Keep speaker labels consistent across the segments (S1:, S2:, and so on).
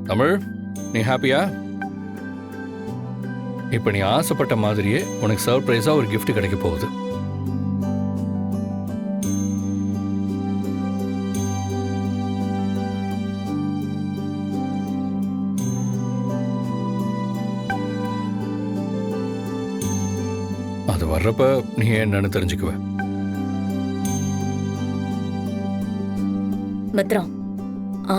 S1: தமிழ், நீ ஹாப்பியா? இப்ப நீ ஆசைப்பட்ட மாதிரியே உனக்கு சர்ப்ரைஸா ஒரு gift கிடைக்க போகுது. அது வர்றப்ப நீ என்னன்னு தெரிஞ்சுக்குவ.
S2: மித்ரா,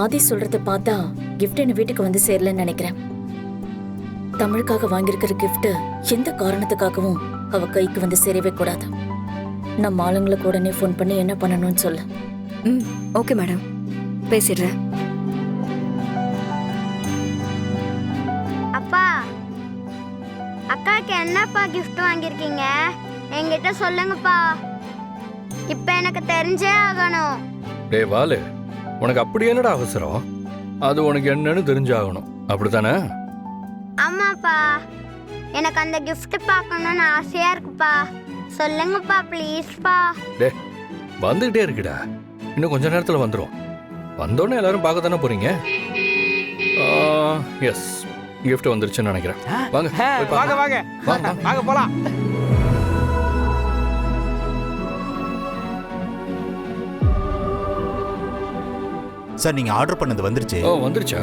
S2: ஆதி சொல்றத பார்த்தா கிஃப்ட் என்ன வீட்டுக்கு வந்து சேரலன்னு நினைக்கிறேன். தமிழுக்காக வாங்கியிருக்கிற கிஃப்ட் எந்த காரணத்துக்காகவும் அவ கைக்கு வந்து சேரவே கூடாது. நம்ம ஆளுங்களுக்கு உடனே ஃபோன் பண்ணி என்ன பண்ணணும்னு சொல்லு.
S3: ஓகே மேடம், பேசிடுறேன்.
S4: அப்பா, அக்காவுக்கு என்னப்பா கிஃப்ட் வாங்கியிருக்கீங்க? என்கிட்ட சொல்லுங்கப்பா, இப்ப எனக்கு தெரிஞ்சே ஆகணும்.
S1: டேய் வாலு, உனக்கு அப்படி என்னடா அவசரம்? அது உனக்கு என்னன்னு தெரிஞ்சாகணும், அப்படித்தானே?
S4: ஆமாப்பா, எனக்கு அந்த gift பார்க்கணும்னு ஆசையா இருக்குப்பா. சொல்லுங்கப்பா ப்ளீஸ்ப்பா.
S1: டே, வந்துகிட்டே இருக்குடா. இன்னும் கொஞ்ச நேரத்தில் வந்துடும். வந்தோடனே எல்லாரும் பார்க்க தானே போறீங்க. எஸ், கிஃப்ட் வந்துருச்சுன்னு நினைக்கிறேன். வாங்க போய்
S5: வாங்க
S1: பார்க்கலாம்.
S5: வாங்க
S1: வாங்க.
S5: வாங்க போலாம்.
S6: சார், நீங்க ஆர்டர் பண்ணது வந்துருச்சு.
S1: ஓ, வந்துருச்சா?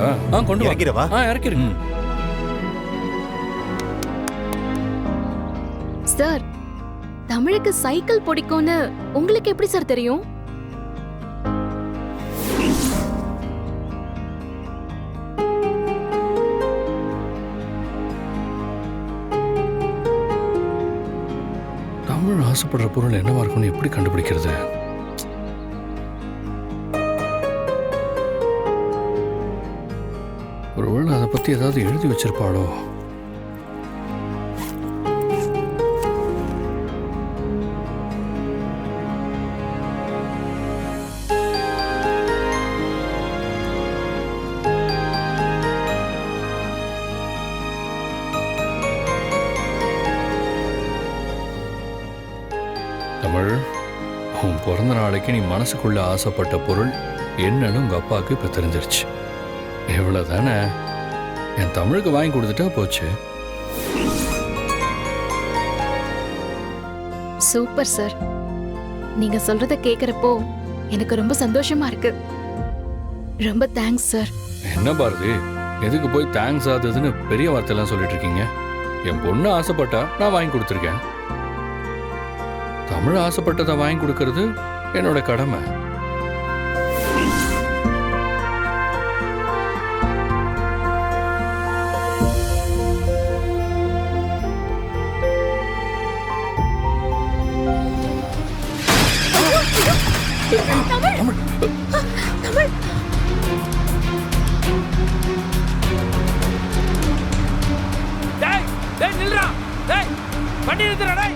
S1: கொண்டு வா.
S6: இறக்கிறவா?
S1: இறக்கிருங்க.
S7: சார், தமிழுக்கு சைக்கிள் பிடிக்கும்னு உங்களுக்கு எப்படி சார் தெரியும்?
S1: தமிழ் ஆசைப்படுற பொருள் என்னவா இருக்கும்னு எப்படி கண்டுபிடிக்கிறது? ஒருவேளை அதை பத்தி ஏதாவது எழுதி வச்சிருப்பாளோ? தமிழ், உன் பிறந்த நாளைக்கு நீ மனசுக்குள்ள ஆசைப்பட்ட பொருள் என்னன்னு உங்க அப்பாவுக்கு இப்ப தெரிஞ்சிருச்சு. இவ்வளவுதானே? என் தமிழுக்கு வாங்கி கொடுத்துட்டா போச்சு.
S7: Super sir. நீங்க சொல்றத கேக்குறப்போ எனக்கு ரொம்ப சந்தோஷமா இருக்கு. ரொம்ப தேங்க்ஸ் சார்.
S1: என்ன பாரதி, எதுக்கு போய் தேங்க்ஸ் ஆகுதுன்னு பெரிய வார்த்தையெல்லாம் சொல்லிட்டு இருக்கீங்க? என் பொண்ணு ஆசைப்பட்டா நான் வாங்கி கொடுத்துருக்கேன். தமிழ் ஆசைப்பட்டதை வாங்கி கொடுக்கறது என்னோட கடமை.
S5: டேய் டேய் நில்றா. டேய் வண்டி நிறுத்துறா. டேய்